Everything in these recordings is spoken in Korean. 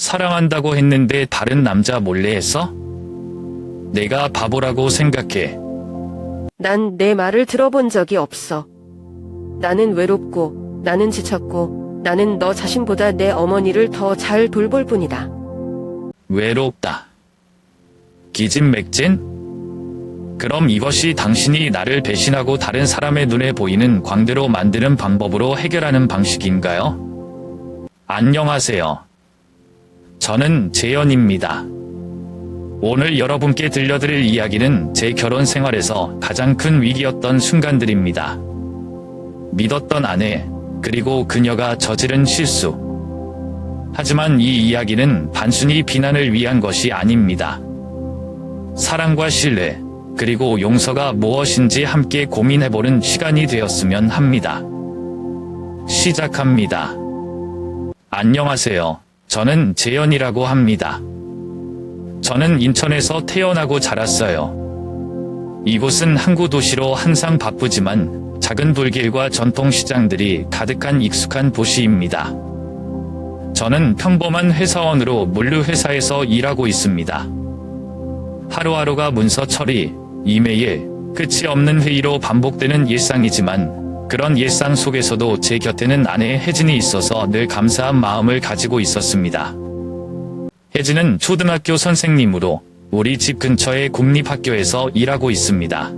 사랑한다고 했는데 다른 남자 몰래 했어? 내가 바보라고 생각해. 난 내 말을 들어본 적이 없어. 나는 외롭고, 나는 지쳤고, 나는 너 자신보다 내 어머니를 더 잘 돌볼 뿐이다. 외롭다. 기진맥진? 그럼 이것이 당신이 나를 배신하고 다른 사람의 눈에 보이는 광대로 만드는 방법으로 해결하는 방식인가요? 안녕하세요. 저는 재현입니다. 오늘 여러분께 들려드릴 이야기는 제 결혼 생활에서 가장 큰 위기였던 순간들입니다. 믿었던 아내, 그리고 그녀가 저지른 실수. 하지만 이 이야기는 단순히 비난을 위한 것이 아닙니다. 사랑과 신뢰, 그리고 용서가 무엇인지 함께 고민해보는 시간이 되었으면 합니다. 시작합니다. 안녕하세요. 저는 재현이라고 합니다. 저는 인천에서 태어나고 자랐어요. 이곳은 항구 도시로 항상 바쁘지만 작은 불길과 전통시장들이 가득한 익숙한 도시입니다. 저는 평범한 회사원으로 물류회사에서 일하고 있습니다. 하루하루가 문서 처리, 이메일, 끝이 없는 회의로 반복되는 일상이지만 그런 일상 속에서도 제 곁에는 아내 혜진이 있어서 늘 감사한 마음을 가지고 있었습니다. 혜진은 초등학교 선생님으로 우리 집 근처의 공립학교에서 일하고 있습니다.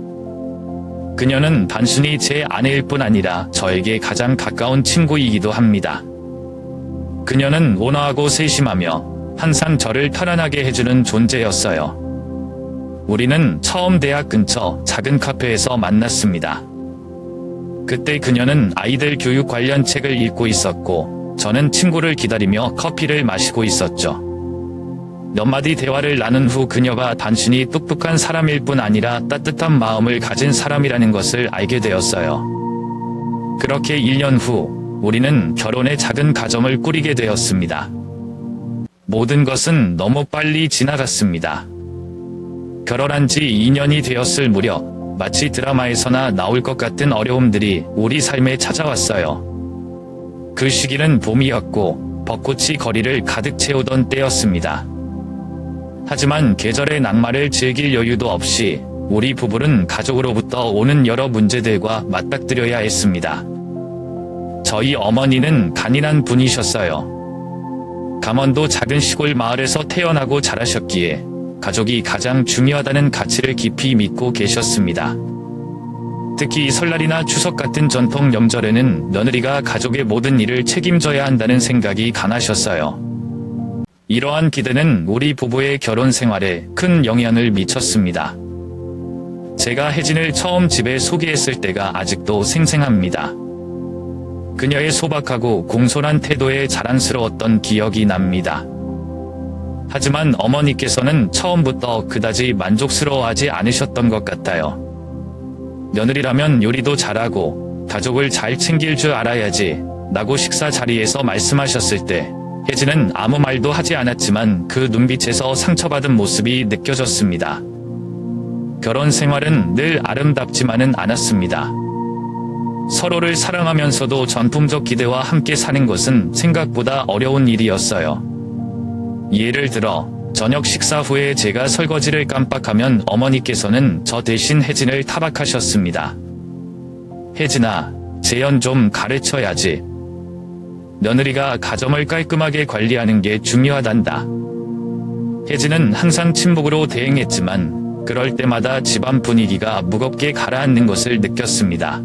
그녀는 단순히 제 아내일 뿐 아니라 저에게 가장 가까운 친구이기도 합니다. 그녀는 온화하고 세심하며 항상 저를 편안하게 해주는 존재였어요. 우리는 처음 대학 근처 작은 카페에서 만났습니다. 그때 그녀는 아이들 교육 관련 책을 읽고 있었고 저는 친구를 기다리며 커피를 마시고 있었죠. 몇 마디 대화를 나눈 후 그녀가 단순히 똑똑한 사람일 뿐 아니라 따뜻한 마음을 가진 사람이라는 것을 알게 되었어요. 그렇게 1년 후 우리는 결혼의 작은 가정을 꾸리게 되었습니다. 모든 것은 너무 빨리 지나갔습니다. 결혼한 지 2년이 되었을 무렵 마치 드라마에서나 나올 것 같은 어려움들이 우리 삶에 찾아왔어요. 그 시기는 봄이었고 벚꽃이 거리를 가득 채우던 때였습니다. 하지만 계절의 낭만을 즐길 여유도 없이 우리 부부는 가족으로부터 오는 여러 문제들과 맞닥뜨려야 했습니다. 저희 어머니는 간인한 분이셨어요. 강원도 작은 시골 마을에서 태어나고 자라셨기에 가족이 가장 중요하다는 가치를 깊이 믿고 계셨습니다. 특히 설날이나 추석 같은 전통 명절에는 며느리가 가족의 모든 일을 책임져야 한다는 생각이 강하셨어요. 이러한 기대는 우리 부부의 결혼 생활에 큰 영향을 미쳤습니다. 제가 혜진을 처음 집에 소개했을 때가 아직도 생생합니다. 그녀의 소박하고 공손한 태도에 자랑스러웠던 기억이 납니다. 하지만 어머니께서는 처음부터 그다지 만족스러워하지 않으셨던 것 같아요. 며느리라면 요리도 잘하고 가족을 잘 챙길 줄 알아야지 라고 식사 자리에서 말씀하셨을 때 혜진은 아무 말도 하지 않았지만 그 눈빛에서 상처받은 모습이 느껴졌습니다. 결혼 생활은 늘 아름답지만은 않았습니다. 서로를 사랑하면서도 전통적 기대와 함께 사는 것은 생각보다 어려운 일이었어요. 예를 들어 저녁 식사 후에 제가 설거지를 깜빡하면 어머니께서는 저 대신 혜진을 타박하셨습니다. 혜진아, 재현 좀 가르쳐야지. 며느리가 가정을 깔끔하게 관리하는 게 중요하단다. 혜진은 항상 침묵으로 대행했지만 그럴 때마다 집안 분위기가 무겁게 가라앉는 것을 느꼈습니다.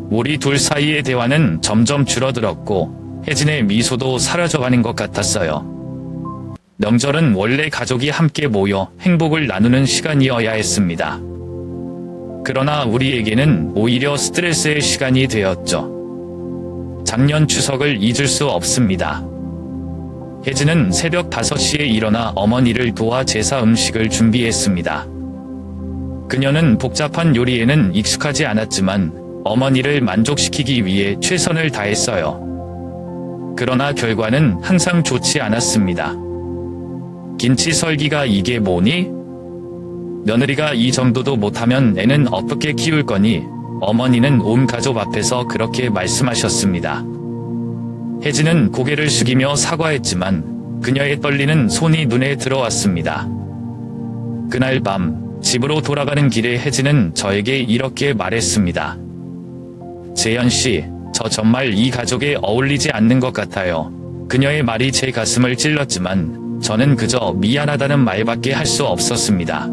우리 둘 사이의 대화는 점점 줄어들었고 혜진의 미소도 사라져가는 것 같았어요. 명절은 원래 가족이 함께 모여 행복을 나누는 시간이어야 했습니다. 그러나 우리에게는 오히려 스트레스의 시간이 되었죠. 작년 추석을 잊을 수 없습니다. 혜진은 새벽 5시에 일어나 어머니를 도와 제사 음식을 준비했습니다. 그녀는 복잡한 요리에는 익숙하지 않았지만 어머니를 만족시키기 위해 최선을 다했어요. 그러나 결과는 항상 좋지 않았습니다. 김치 설기가 이게 뭐니? 며느리가 이 정도도 못하면 애는 어떻게 키울 거니? 어머니는 온 가족 앞에서 그렇게 말씀하셨습니다. 혜진은 고개를 숙이며 사과했지만 그녀의 떨리는 손이 눈에 들어왔습니다. 그날 밤 집으로 돌아가는 길에 혜진은 저에게 이렇게 말했습니다. 재현 씨, 저 정말 이 가족에 어울리지 않는 것 같아요. 그녀의 말이 제 가슴을 찔렀지만 저는 그저 미안하다는 말밖에 할 수 없었습니다.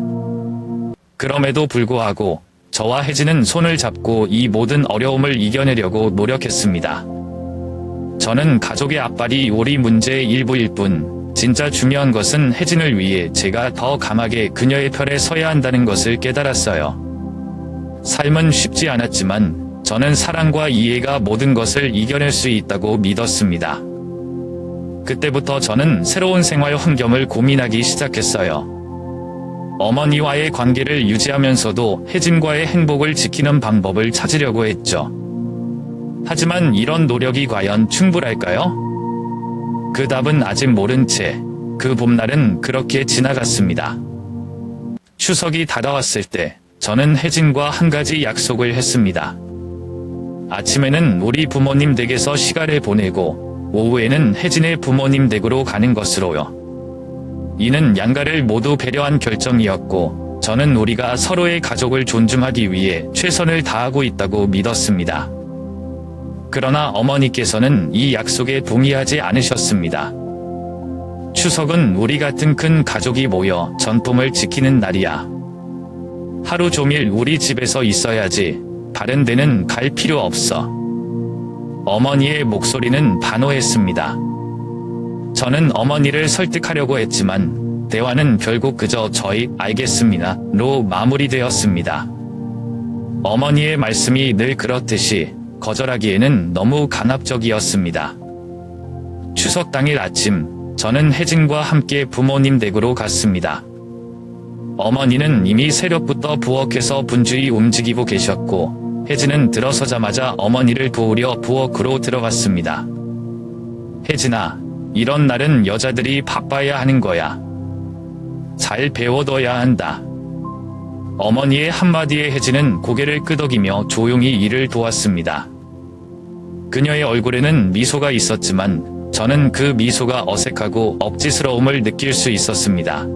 그럼에도 불구하고 저와 혜진은 손을 잡고 이 모든 어려움을 이겨내려고 노력했습니다. 저는 가족의 앞발이 요리 문제의 일부일 뿐, 진짜 중요한 것은 혜진을 위해 제가 더 강하게 그녀의 편에 서야 한다는 것을 깨달았어요. 삶은 쉽지 않았지만 저는 사랑과 이해가 모든 것을 이겨낼 수 있다고 믿었습니다. 그때부터 저는 새로운 생활 환경을 고민하기 시작했어요. 어머니와의 관계를 유지하면서도 혜진과의 행복을 지키는 방법을 찾으려고 했죠. 하지만 이런 노력이 과연 충분할까요? 그 답은 아직 모른 채 그 봄날은 그렇게 지나갔습니다. 추석이 다가왔을 때 저는 혜진과 한 가지 약속을 했습니다. 아침에는 우리 부모님 댁에서 시간을 보내고 오후에는 혜진의 부모님 댁으로 가는 것으로요. 이는 양가를 모두 배려한 결정이었고 저는 우리가 서로의 가족을 존중하기 위해 최선을 다하고 있다고 믿었습니다. 그러나 어머니께서는 이 약속에 동의하지 않으셨습니다. 추석은 우리 같은 큰 가족이 모여 전통을 지키는 날이야. 하루 종일 우리 집에서 있어야지. 다른 데는 갈 필요 없어. 어머니의 목소리는 단호했습니다. 저는 어머니를 설득하려고 했지만 대화는 결국 그저 저희 알겠습니다로 마무리되었습니다. 어머니의 말씀이 늘 그렇듯이 거절하기에는 너무 강압적이었습니다. 추석 당일 아침 저는 혜진과 함께 부모님 댁으로 갔습니다. 어머니는 이미 새벽부터 부엌에서 분주히 움직이고 계셨고 혜진은 들어서자마자 어머니를 도우려 부엌으로 들어갔습니다. 혜진아, 이런 날은 여자들이 바빠야 하는 거야. 잘 배워둬야 한다. 어머니의 한마디에 혜진은 고개를 끄덕이며 조용히 일을 도왔습니다. 그녀의 얼굴에는 미소가 있었지만 저는 그 미소가 어색하고 억지스러움을 느낄 수 있었습니다.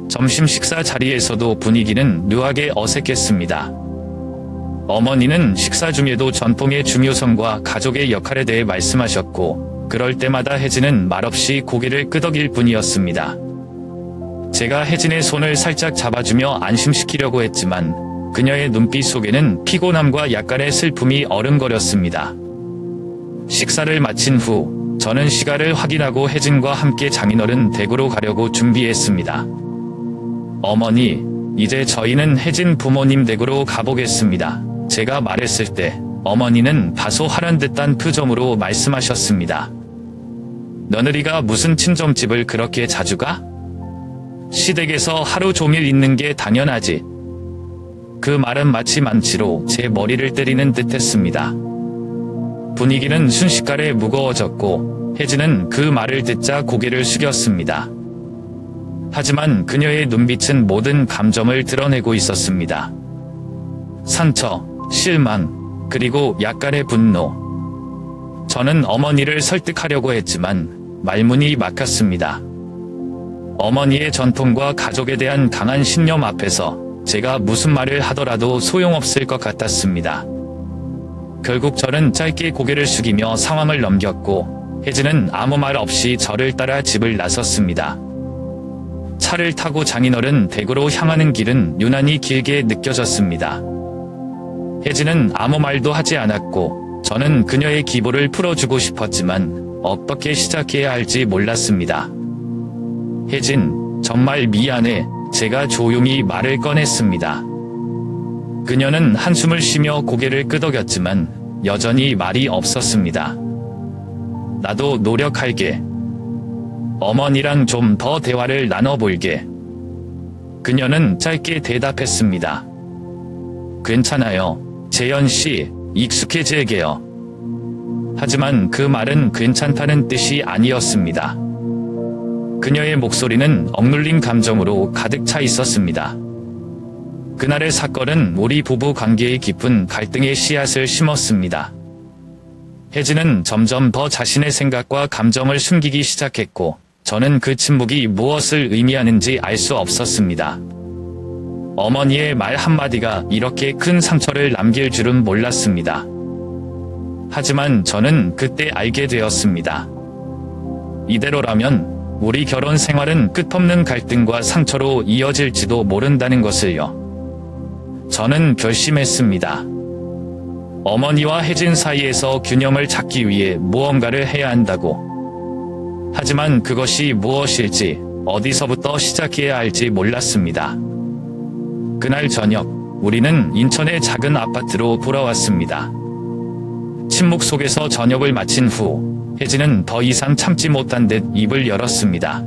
점심 식사 자리에서도 분위기는 묘하게 어색했습니다. 어머니는 식사 중에도 전통의 중요성과 가족의 역할에 대해 말씀하셨고 그럴 때마다 혜진은 말없이 고개를 끄덕일 뿐이었습니다. 제가 혜진의 손을 살짝 잡아주며 안심시키려고 했지만 그녀의 눈빛 속에는 피곤함과 약간의 슬픔이 어른거렸습니다. 식사를 마친 후 저는 시간을 확인하고 혜진과 함께 장인어른 댁으로 가려고 준비했습니다. 어머니, 이제 저희는 혜진 부모님 댁으로 가보겠습니다. 제가 말했을 때 어머니는 다소 화난 표정으로 말씀하셨습니다. 며느리가 무슨 친정집을 그렇게 자주 가? 시댁에서 하루 종일 있는 게 당연하지. 그 말은 마치 만치로 제 머리를 때리는 듯했습니다. 분위기는 순식간에 무거워졌고 혜진은 그 말을 듣자 고개를 숙였습니다. 하지만 그녀의 눈빛은 모든 감정을 드러내고 있었습니다. 상처, 실망, 그리고 약간의 분노. 저는 어머니를 설득하려고 했지만 말문이 막혔습니다. 어머니의 전통과 가족에 대한 강한 신념 앞에서 제가 무슨 말을 하더라도 소용없을 것 같았습니다. 결국 저는 짧게 고개를 숙이며 상황을 넘겼고 혜진은 아무 말 없이 저를 따라 집을 나섰습니다. 차를 타고 장인어른 댁으로 향하는 길은 유난히 길게 느껴졌습니다. 혜진은 아무 말도 하지 않았고 저는 그녀의 기보를 풀어주고 싶었지만 어떻게 시작해야 할지 몰랐습니다. 혜진, 정말 미안해. 제가 조용히 말을 꺼냈습니다. 그녀는 한숨을 쉬며 고개를 끄덕였지만 여전히 말이 없었습니다. 나도 노력할게. 어머니랑 좀 더 대화를 나눠볼게. 그녀는 짧게 대답했습니다. 괜찮아요. 재현 씨, 익숙해질게요. 하지만 그 말은 괜찮다는 뜻이 아니었습니다. 그녀의 목소리는 억눌린 감정으로 가득 차 있었습니다. 그날의 사건은 우리 부부 관계에 깊은 갈등의 씨앗을 심었습니다. 혜진은 점점 더 자신의 생각과 감정을 숨기기 시작했고 저는 그 침묵이 무엇을 의미하는지 알 수 없었습니다. 어머니의 말 한마디가 이렇게 큰 상처를 남길 줄은 몰랐습니다. 하지만 저는 그때 알게 되었습니다. 이대로라면 우리 결혼 생활은 끝없는 갈등과 상처로 이어질지도 모른다는 것을요. 저는 결심했습니다. 어머니와 혜진 사이에서 균형을 찾기 위해 무언가를 해야 한다고. 하지만 그것이 무엇일지, 어디서부터 시작해야 할지 몰랐습니다. 그날 저녁, 우리는 인천의 작은 아파트로 돌아왔습니다. 침묵 속에서 저녁을 마친 후, 혜진은 더 이상 참지 못한 듯 입을 열었습니다.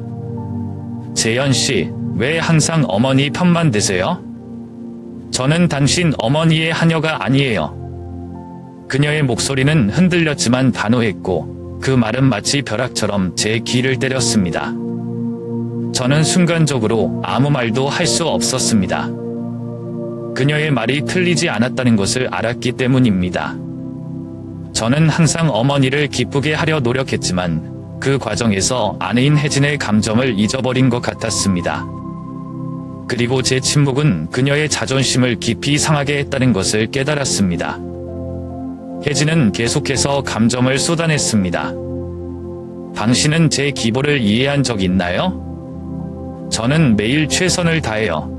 재현 씨, 왜 항상 어머니 편만 드세요? 저는 당신 어머니의 하녀가 아니에요. 그녀의 목소리는 흔들렸지만 단호했고, 그 말은 마치 벼락처럼 제 귀를 때렸습니다. 저는 순간적으로 아무 말도 할 수 없었습니다. 그녀의 말이 틀리지 않았다는 것을 알았기 때문입니다. 저는 항상 어머니를 기쁘게 하려 노력했지만 그 과정에서 아내인 혜진의 감정을 잊어버린 것 같았습니다. 그리고 제 침묵은 그녀의 자존심을 깊이 상하게 했다는 것을 깨달았습니다. 혜진은 계속해서 감정을 쏟아냈습니다. 당신은 제 기보를 이해한 적 있나요? 저는 매일 최선을 다해요.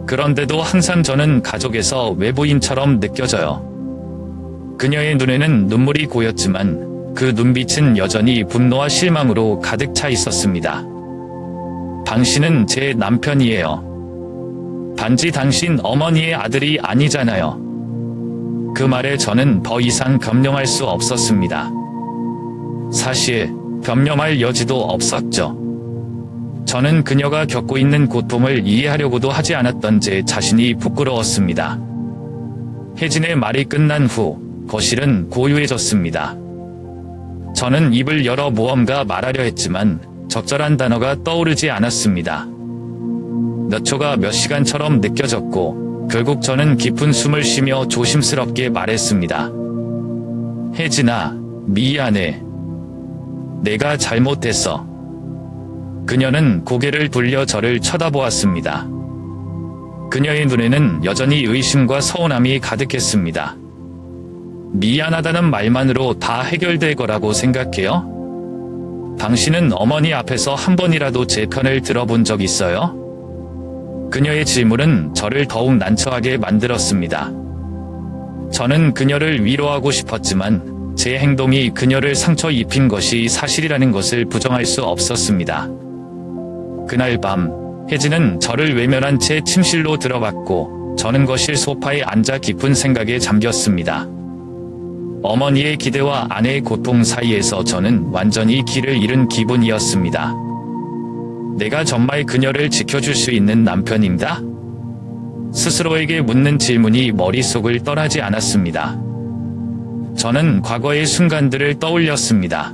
그런데도 항상 저는 가족에서 외부인처럼 느껴져요. 그녀의 눈에는 눈물이 고였지만 그 눈빛은 여전히 분노와 실망으로 가득 차 있었습니다. 당신은 제 남편이에요. 단지 당신 어머니의 아들이 아니잖아요. 그 말에 저는 더 이상 변명할 수 없었습니다. 사실 변명할 여지도 없었죠. 저는 그녀가 겪고 있는 고통을 이해하려고도 하지 않았던 제 자신이 부끄러웠습니다. 혜진의 말이 끝난 후 거실은 고요해졌습니다. 저는 입을 열어 무언가 말하려 했지만 적절한 단어가 떠오르지 않았습니다. 몇 초가 몇 시간처럼 느껴졌고 결국 저는 깊은 숨을 쉬며 조심스럽게 말했습니다. 혜진아, 미안해. 내가 잘못했어. 그녀는 고개를 돌려 저를 쳐다보았습니다. 그녀의 눈에는 여전히 의심과 서운함이 가득했습니다. 미안하다는 말만으로 다 해결될 거라고 생각해요? 당신은 어머니 앞에서 한 번이라도 제 편을 들어본 적 있어요? 그녀의 질문은 저를 더욱 난처하게 만들었습니다. 저는 그녀를 위로하고 싶었지만 제 행동이 그녀를 상처 입힌 것이 사실이라는 것을 부정할 수 없었습니다. 그날 밤, 혜진은 저를 외면한 채 침실로 들어갔고 저는 거실 소파에 앉아 깊은 생각에 잠겼습니다. 어머니의 기대와 아내의 고통 사이에서 저는 완전히 길을 잃은 기분이었습니다. 내가 정말 그녀를 지켜줄 수 있는 남편인가? 스스로에게 묻는 질문이 머릿속을 떠나지 않았습니다. 저는 과거의 순간들을 떠올렸습니다.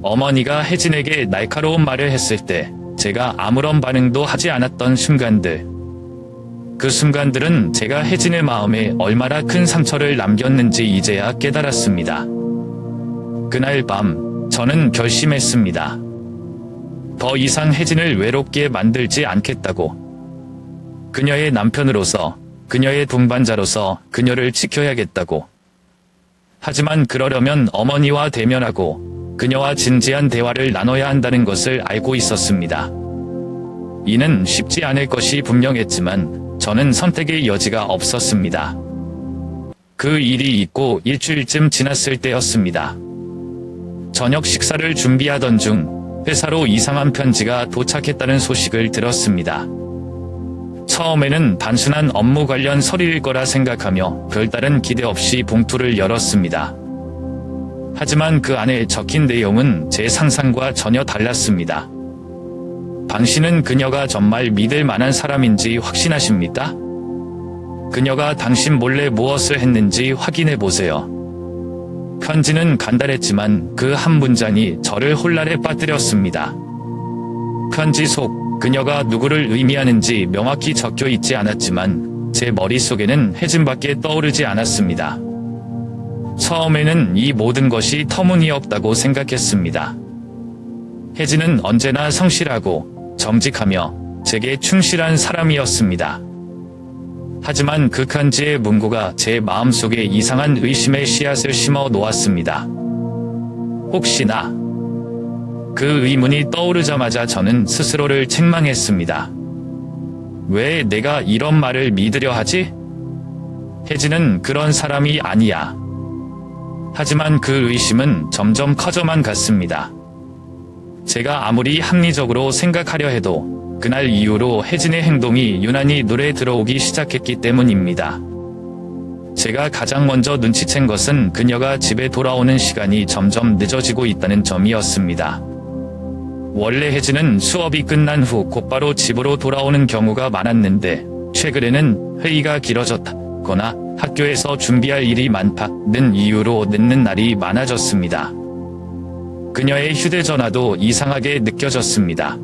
어머니가 혜진에게 날카로운 말을 했을 때 제가 아무런 반응도 하지 않았던 순간들. 그 순간들은 제가 혜진의 마음에 얼마나 큰 상처를 남겼는지 이제야 깨달았습니다. 그날 밤, 저는 결심했습니다. 더 이상 혜진을 외롭게 만들지 않겠다고. 그녀의 남편으로서, 그녀의 동반자로서 그녀를 지켜야겠다고. 하지만 그러려면 어머니와 대면하고 그녀와 진지한 대화를 나눠야 한다는 것을 알고 있었습니다. 이는 쉽지 않을 것이 분명했지만 저는 선택의 여지가 없었습니다. 그 일이 있고 일주일쯤 지났을 때였습니다. 저녁 식사를 준비하던 중 회사로 이상한 편지가 도착했다는 소식을 들었습니다. 처음에는 단순한 업무 관련 서류일 거라 생각하며 별다른 기대 없이 봉투를 열었습니다. 하지만 그 안에 적힌 내용은 제 상상과 전혀 달랐습니다. 당신은 그녀가 정말 믿을 만한 사람인지 확신하십니까? 그녀가 당신 몰래 무엇을 했는지 확인해 보세요. 편지는 간단했지만 그 한 문장이 저를 혼란에 빠뜨렸습니다. 편지 속 그녀가 누구를 의미하는지 명확히 적혀 있지 않았지만 제 머릿속에는 혜진밖에 떠오르지 않았습니다. 처음에는 이 모든 것이 터무니없다고 생각했습니다. 혜진은 언제나 성실하고 정직하며 제게 충실한 사람이었습니다. 하지만 극한지의 문구가 제 마음속에 이상한 의심의 씨앗을 심어 놓았습니다. 혹시나 그 의문이 떠오르자마자 저는 스스로를 책망했습니다. 왜 내가 이런 말을 믿으려 하지? 혜진은 그런 사람이 아니야. 하지만 그 의심은 점점 커져만 갔습니다. 제가 아무리 합리적으로 생각하려 해도 그날 이후로 혜진의 행동이 유난히 눈에 들어오기 시작했기 때문입니다. 제가 가장 먼저 눈치챈 것은 그녀가 집에 돌아오는 시간이 점점 늦어지고 있다는 점이었습니다. 원래 혜진은 수업이 끝난 후 곧바로 집으로 돌아오는 경우가 많았는데 최근에는 회의가 길어졌거나 학교에서 준비할 일이 많다는 이유로 늦는 날이 많아졌습니다. 그녀의 휴대전화도 이상하게 느껴졌습니다.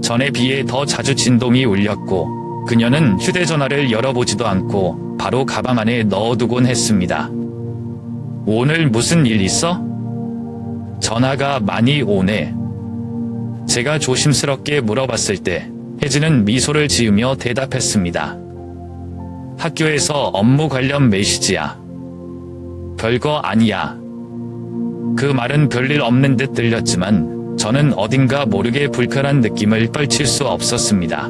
전에 비해 더 자주 진동이 울렸고 그녀는 휴대전화를 열어보지도 않고 바로 가방 안에 넣어두곤 했습니다. 오늘 무슨 일 있어? 전화가 많이 오네. 제가 조심스럽게 물어봤을 때 혜진은 미소를 지으며 대답했습니다. 학교에서 업무 관련 메시지야. 별거 아니야. 그 말은 별일 없는 듯 들렸지만 저는 어딘가 모르게 불편한 느낌을 떨칠 수 없었습니다.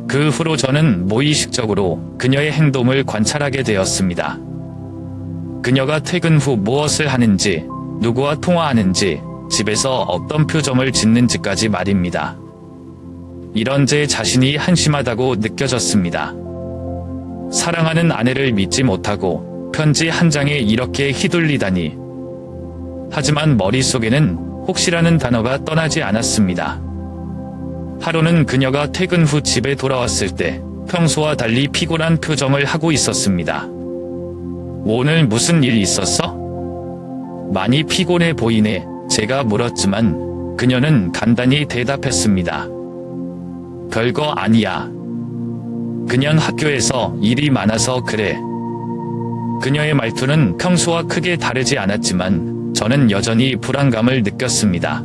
그 후로 저는 무의식적으로 그녀의 행동을 관찰하게 되었습니다. 그녀가 퇴근 후 무엇을 하는지, 누구와 통화하는지, 집에서 어떤 표정을 짓는지까지 말입니다. 이런 제 자신이 한심하다고 느껴졌습니다. 사랑하는 아내를 믿지 못하고 편지 한 장에 이렇게 휘둘리다니. 하지만 머릿속에는 혹시라는 단어가 떠나지 않았습니다. 하루는 그녀가 퇴근 후 집에 돌아왔을 때 평소와 달리 피곤한 표정을 하고 있었습니다. 오늘 무슨 일 있었어? 많이 피곤해 보이네. 제가 물었지만 그녀는 간단히 대답했습니다. 별거 아니야. 그냥 학교에서 일이 많아서 그래. 그녀의 말투는 평소와 크게 다르지 않았지만 저는 여전히 불안감을 느꼈습니다.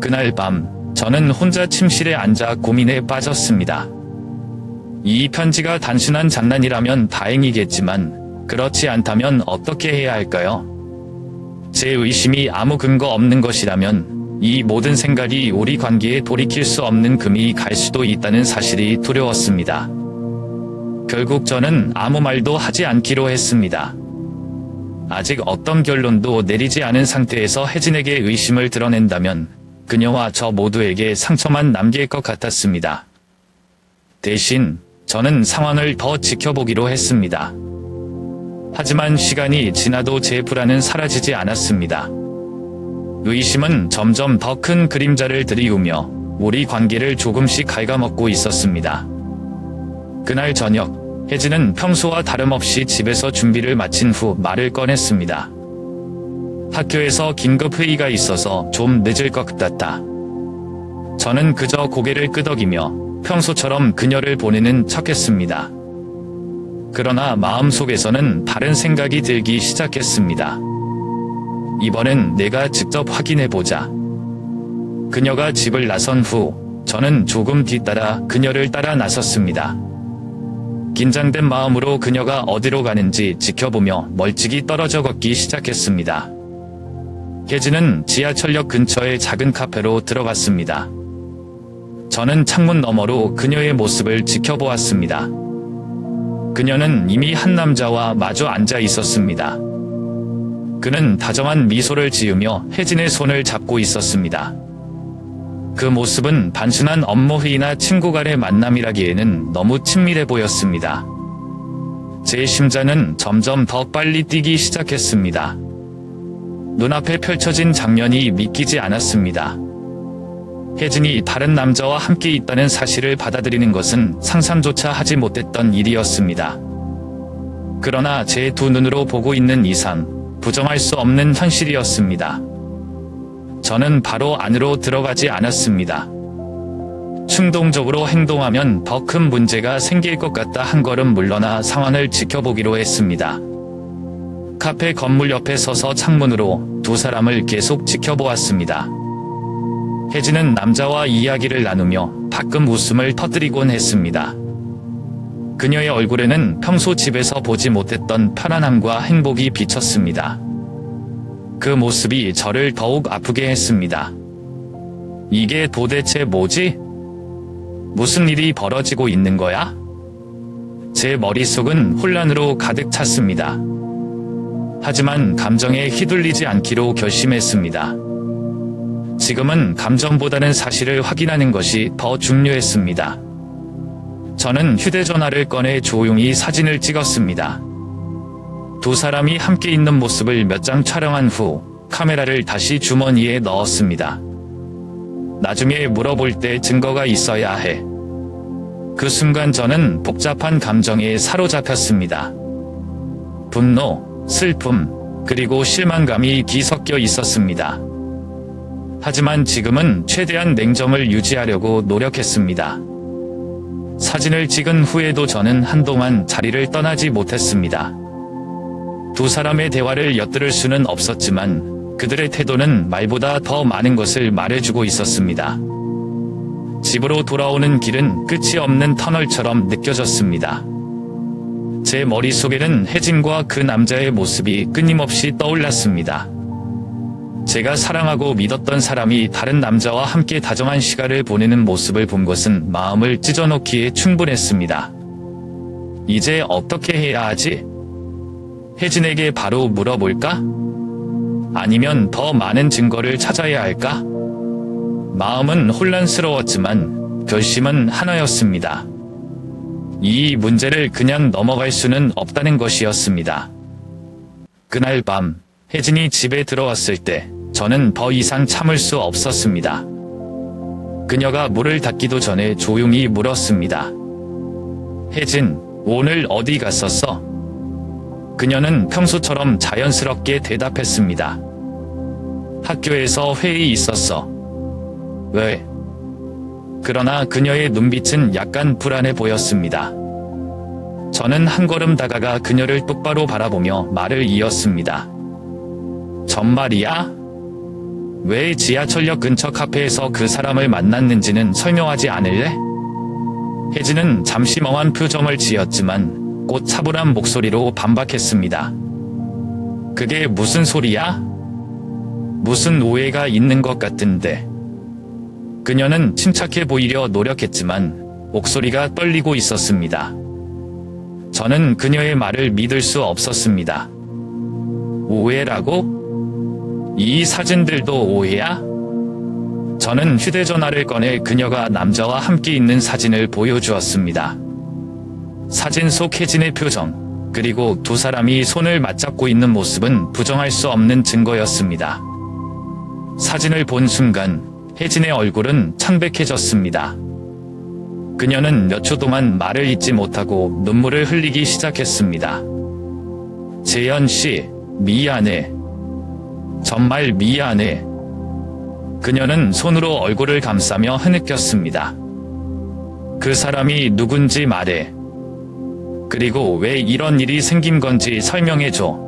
그날 밤 저는 혼자 침실에 앉아 고민에 빠졌습니다. 이 편지가 단순한 장난이라면 다행이겠지만 그렇지 않다면 어떻게 해야 할까요? 제 의심이 아무 근거 없는 것이라면 이 모든 생각이 우리 관계에 돌이킬 수 없는 금이 갈 수도 있다는 사실이 두려웠습니다. 결국 저는 아무 말도 하지 않기로 했습니다. 아직 어떤 결론도 내리지 않은 상태에서 혜진에게 의심을 드러낸다면 그녀와 저 모두에게 상처만 남길 것 같았습니다. 대신 저는 상황을 더 지켜보기로 했습니다. 하지만 시간이 지나도 제 불안은 사라지지 않았습니다. 의심은 점점 더 큰 그림자를 들이우며 우리 관계를 조금씩 갉아먹고 있었습니다. 그날 저녁, 혜진은 평소와 다름없이 집에서 준비를 마친 후 말을 꺼냈습니다. 학교에서 긴급 회의가 있어서 좀 늦을 것 같았다. 저는 그저 고개를 끄덕이며 평소처럼 그녀를 보내는 척했습니다. 그러나 마음속에서는 다른 생각이 들기 시작했습니다. 이번엔 내가 직접 확인해보자. 그녀가 집을 나선 후 저는 조금 뒤따라 그녀를 따라 나섰습니다. 긴장된 마음으로 그녀가 어디로 가는지 지켜보며 멀찍이 떨어져 걷기 시작했습니다. 혜진은 지하철역 근처의 작은 카페로 들어갔습니다. 저는 창문 너머로 그녀의 모습을 지켜보았습니다. 그녀는 이미 한 남자와 마주 앉아 있었습니다. 그는 다정한 미소를 지으며 혜진의 손을 잡고 있었습니다. 그 모습은 단순한 업무 회의나 친구 간의 만남이라기에는 너무 친밀해 보였습니다. 제 심장은 점점 더 빨리 뛰기 시작했습니다. 눈앞에 펼쳐진 장면이 믿기지 않았습니다. 혜진이 다른 남자와 함께 있다는 사실을 받아들이는 것은 상상조차 하지 못했던 일이었습니다. 그러나 제 두 눈으로 보고 있는 이상 부정할 수 없는 현실이었습니다. 저는 바로 안으로 들어가지 않았습니다. 충동적으로 행동하면 더 큰 문제가 생길 것 같다 한 걸음 물러나 상황을 지켜보기로 했습니다. 카페 건물 옆에 서서 창문으로 두 사람을 계속 지켜보았습니다. 혜진은 남자와 이야기를 나누며 가끔 웃음을 터뜨리곤 했습니다. 그녀의 얼굴에는 평소 집에서 보지 못했던 편안함과 행복이 비쳤습니다. 그 모습이 저를 더욱 아프게 했습니다. 이게 도대체 뭐지? 무슨 일이 벌어지고 있는 거야? 제 머릿속은 혼란으로 가득 찼습니다. 하지만 감정에 휘둘리지 않기로 결심했습니다. 지금은 감정보다는 사실을 확인하는 것이 더 중요했습니다. 저는 휴대전화를 꺼내 조용히 사진을 찍었습니다. 두 사람이 함께 있는 모습을 몇 장 촬영한 후 카메라를 다시 주머니에 넣었습니다. 나중에 물어볼 때 증거가 있어야 해. 그 순간 저는 복잡한 감정에 사로잡혔습니다. 분노, 슬픔, 그리고 실망감이 뒤섞여 있었습니다. 하지만 지금은 최대한 냉정을 유지하려고 노력했습니다. 사진을 찍은 후에도 저는 한동안 자리를 떠나지 못했습니다. 두 사람의 대화를 엿들을 수는 없었지만 그들의 태도는 말보다 더 많은 것을 말해주고 있었습니다. 집으로 돌아오는 길은 끝이 없는 터널처럼 느껴졌습니다. 제 머릿속에는 혜진과 그 남자의 모습이 끊임없이 떠올랐습니다. 제가 사랑하고 믿었던 사람이 다른 남자와 함께 다정한 시간을 보내는 모습을 본 것은 마음을 찢어놓기에 충분했습니다. 이제 어떻게 해야 하지? 혜진에게 바로 물어볼까? 아니면 더 많은 증거를 찾아야 할까? 마음은 혼란스러웠지만 결심은 하나였습니다. 이 문제를 그냥 넘어갈 수는 없다는 것이었습니다. 그날 밤 혜진이 집에 들어왔을 때 저는 더 이상 참을 수 없었습니다. 그녀가 문을 닫기도 전에 조용히 물었습니다. 혜진, 오늘 어디 갔었어? 그녀는 평소처럼 자연스럽게 대답했습니다. 학교에서 회의 있었어. 왜? 그러나 그녀의 눈빛은 약간 불안해 보였습니다. 저는 한 걸음 다가가 그녀를 똑바로 바라보며 말을 이었습니다. 정말이야? 왜 지하철역 근처 카페에서 그 사람을 만났는지는 설명하지 않을래? 혜진은 잠시 멍한 표정을 지었지만 곧 차분한 목소리로 반박했습니다. 그게 무슨 소리야? 무슨 오해가 있는 것 같은데. 그녀는 침착해 보이려 노력했지만 목소리가 떨리고 있었습니다. 저는 그녀의 말을 믿을 수 없었습니다. 오해라고? 이 사진들도 오해야? 저는 휴대전화를 꺼내 그녀가 남자와 함께 있는 사진을 보여주었습니다. 사진 속 혜진의 표정, 그리고 두 사람이 손을 맞잡고 있는 모습은 부정할 수 없는 증거였습니다. 사진을 본 순간 혜진의 얼굴은 창백해졌습니다. 그녀는 몇 초 동안 말을 잇지 못하고 눈물을 흘리기 시작했습니다. 재현 씨, 미안해. 정말 미안해. 그녀는 손으로 얼굴을 감싸며 흐느꼈습니다. 그 사람이 누군지 말해. 그리고 왜 이런 일이 생긴 건지 설명해줘.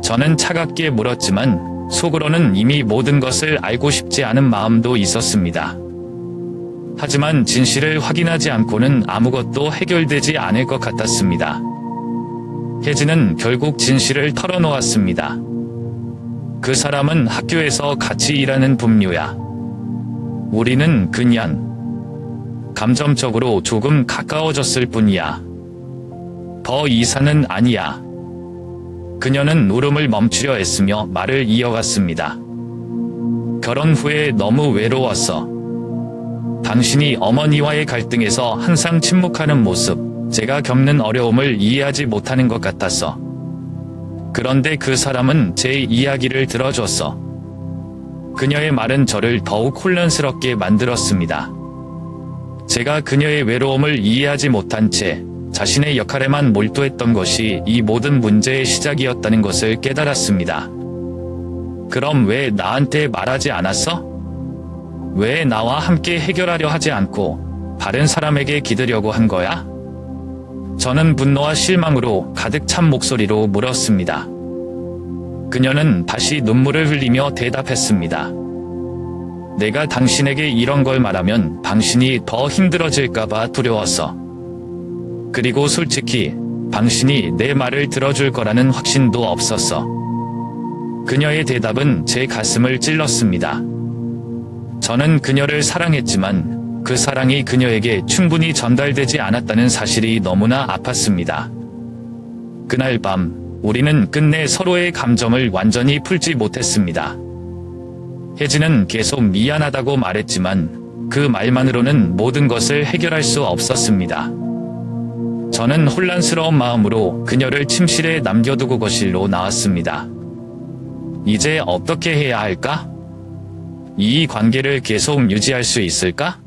저는 차갑게 물었지만 속으로는 이미 모든 것을 알고 싶지 않은 마음도 있었습니다. 하지만 진실을 확인하지 않고는 아무것도 해결되지 않을 것 같았습니다. 혜진은 결국 진실을 털어놓았습니다. 그 사람은 학교에서 같이 일하는 동료야. 우리는 그냥 감정적으로 조금 가까워졌을 뿐이야. 더 이상은 아니야. 그녀는 울음을 멈추려 애쓰며 말을 이어갔습니다. 결혼 후에 너무 외로웠어. 당신이 어머니와의 갈등에서 항상 침묵하는 모습, 제가 겪는 어려움을 이해하지 못하는 것 같았어. 그런데 그 사람은 제 이야기를 들어줬어. 그녀의 말은 저를 더욱 혼란스럽게 만들었습니다. 제가 그녀의 외로움을 이해하지 못한 채 자신의 역할에만 몰두했던 것이 이 모든 문제의 시작이었다는 것을 깨달았습니다. 그럼 왜 나한테 말하지 않았어? 왜 나와 함께 해결하려 하지 않고 다른 사람에게 기대려고 한 거야? 저는 분노와 실망으로 가득 찬 목소리로 물었습니다. 그녀는 다시 눈물을 흘리며 대답했습니다. 내가 당신에게 이런 걸 말하면 당신이 더 힘들어질까봐 두려웠어. 그리고 솔직히 당신이 내 말을 들어줄 거라는 확신도 없었어. 그녀의 대답은 제 가슴을 찔렀습니다. 저는 그녀를 사랑했지만 그 사랑이 그녀에게 충분히 전달되지 않았다는 사실이 너무나 아팠습니다. 그날 밤 우리는 끝내 서로의 감정을 완전히 풀지 못했습니다. 혜진은 계속 미안하다고 말했지만 그 말만으로는 모든 것을 해결할 수 없었습니다. 저는 혼란스러운 마음으로 그녀를 침실에 남겨두고 거실로 나왔습니다. 이제 어떻게 해야 할까? 이 관계를 계속 유지할 수 있을까?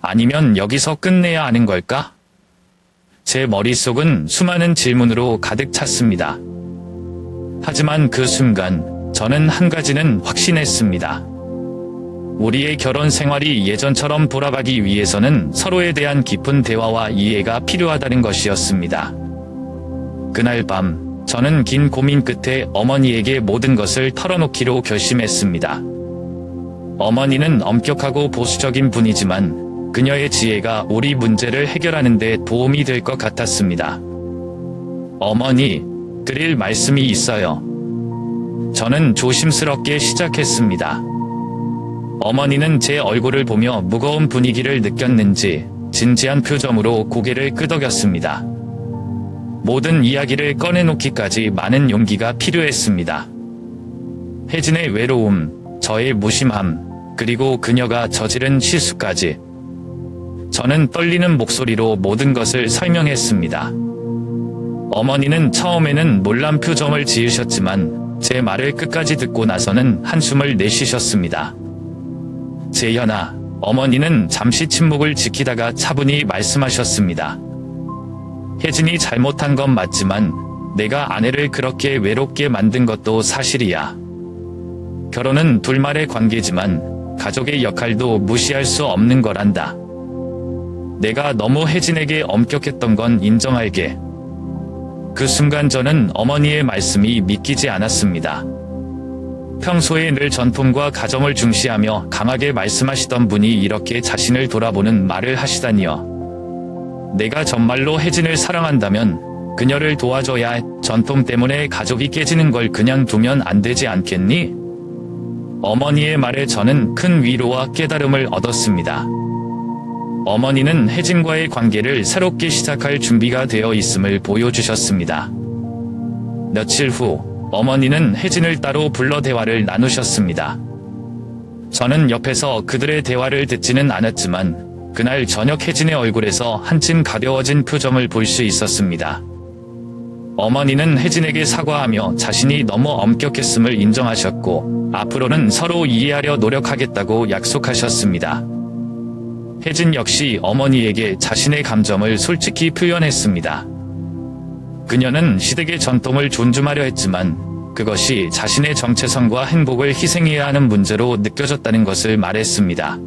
아니면 여기서 끝내야 하는 걸까? 제 머릿속은 수많은 질문으로 가득 찼습니다. 하지만 그 순간 저는 한 가지는 확신했습니다. 우리의 결혼 생활이 예전처럼 돌아가기 위해서는 서로에 대한 깊은 대화와 이해가 필요하다는 것이었습니다. 그날 밤 저는 긴 고민 끝에 어머니에게 모든 것을 털어놓기로 결심했습니다. 어머니는 엄격하고 보수적인 분이지만 그녀의 지혜가 우리 문제를 해결하는 데 도움이 될 것 같았습니다. 어머니, 드릴 말씀이 있어요. 저는 조심스럽게 시작했습니다. 어머니는 제 얼굴을 보며 무거운 분위기를 느꼈는지 진지한 표정으로 고개를 끄덕였습니다. 모든 이야기를 꺼내놓기까지 많은 용기가 필요했습니다. 혜진의 외로움, 저의 무심함, 그리고 그녀가 저지른 실수까지. 저는 떨리는 목소리로 모든 것을 설명했습니다. 어머니는 처음에는 놀란 표정을 지으셨지만 제 말을 끝까지 듣고 나서는 한숨을 내쉬셨습니다. 재현아, 어머니는 잠시 침묵을 지키다가 차분히 말씀하셨습니다. 혜진이 잘못한 건 맞지만 내가 아내를 그렇게 외롭게 만든 것도 사실이야. 결혼은 둘만의 관계지만 가족의 역할도 무시할 수 없는 거란다. 내가 너무 혜진에게 엄격했던 건 인정할게. 그 순간 저는 어머니의 말씀이 믿기지 않았습니다. 평소에 늘 전통과 가정을 중시하며 강하게 말씀하시던 분이 이렇게 자신을 돌아보는 말을 하시다니요. 내가 정말로 혜진을 사랑한다면 그녀를 도와줘야 전통 때문에 가족이 깨지는 걸 그냥 두면 안 되지 않겠니? 어머니의 말에 저는 큰 위로와 깨달음을 얻었습니다. 어머니는 혜진과의 관계를 새롭게 시작할 준비가 되어 있음을 보여주셨습니다. 며칠 후 어머니는 혜진을 따로 불러 대화를 나누셨습니다. 저는 옆에서 그들의 대화를 듣지는 않았지만 그날 저녁 혜진의 얼굴에서 한층 가벼워진 표정을 볼 수 있었습니다. 어머니는 혜진에게 사과하며 자신이 너무 엄격했음을 인정하셨고 앞으로는 서로 이해하려 노력하겠다고 약속하셨습니다. 혜진 역시 어머니에게 자신의 감정을 솔직히 표현했습니다. 그녀는 시댁의 전통을 존중하려 했지만 그것이 자신의 정체성과 행복을 희생해야 하는 문제로 느껴졌다는 것을 말했습니다.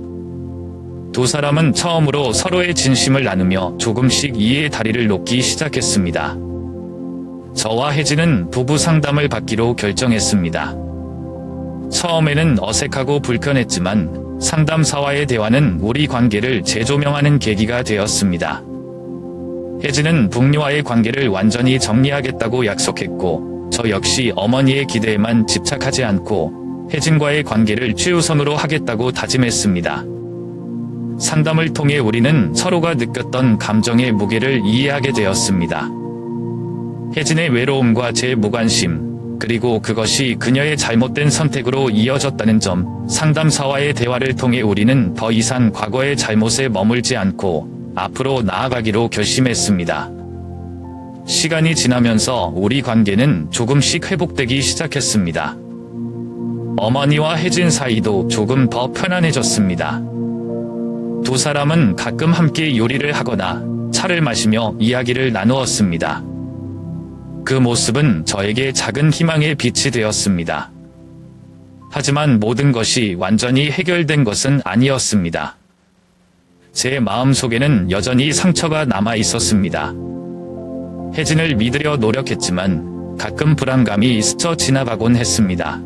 두 사람은 처음으로 서로의 진심을 나누며 조금씩 이해의 다리를 놓기 시작했습니다. 저와 혜진은 부부 상담을 받기로 결정했습니다. 처음에는 어색하고 불편했지만 상담사와의 대화는 우리 관계를 재조명하는 계기가 되었습니다. 혜진은 북녀와의 관계를 완전히 정리하겠다고 약속했고 저 역시 어머니의 기대에만 집착하지 않고 혜진과의 관계를 최우선으로 하겠다고 다짐했습니다. 상담을 통해 우리는 서로가 느꼈던 감정의 무게를 이해하게 되었습니다. 혜진의 외로움과 제 무관심, 그리고 그것이 그녀의 잘못된 선택으로 이어졌다는 점, 상담사와의 대화를 통해 우리는 더 이상 과거의 잘못에 머물지 않고 앞으로 나아가기로 결심했습니다. 시간이 지나면서 우리 관계는 조금씩 회복되기 시작했습니다. 어머니와 혜진 사이도 조금 더 편안해졌습니다. 두 사람은 가끔 함께 요리를 하거나 차를 마시며 이야기를 나누었습니다. 그 모습은 저에게 작은 희망의 빛이 되었습니다. 하지만 모든 것이 완전히 해결된 것은 아니었습니다. 제 마음속에는 여전히 상처가 남아 있었습니다. 혜진을 믿으려 노력했지만 가끔 불안감이 스쳐 지나가곤 했습니다.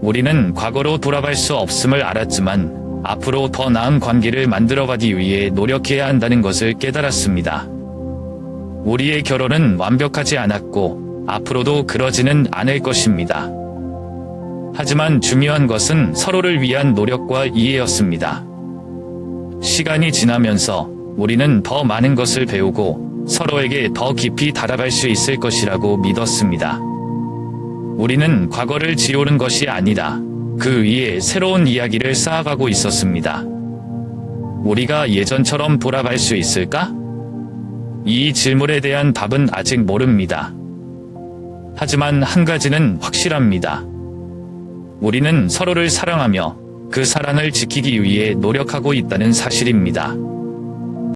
우리는 과거로 돌아갈 수 없음을 알았지만 앞으로 더 나은 관계를 만들어가기 위해 노력해야 한다는 것을 깨달았습니다. 우리의 결혼은 완벽하지 않았고 앞으로도 그러지는 않을 것입니다. 하지만 중요한 것은 서로를 위한 노력과 이해였습니다. 시간이 지나면서 우리는 더 많은 것을 배우고 서로에게 더 깊이 다가갈 수 있을 것이라고 믿었습니다. 우리는 과거를 지우는 것이 아니라 그 위에 새로운 이야기를 쌓아가고 있었습니다. 우리가 예전처럼 돌아갈 수 있을까? 이 질문에 대한 답은 아직 모릅니다. 하지만 한 가지는 확실합니다. 우리는 서로를 사랑하며 그 사랑을 지키기 위해 노력하고 있다는 사실입니다.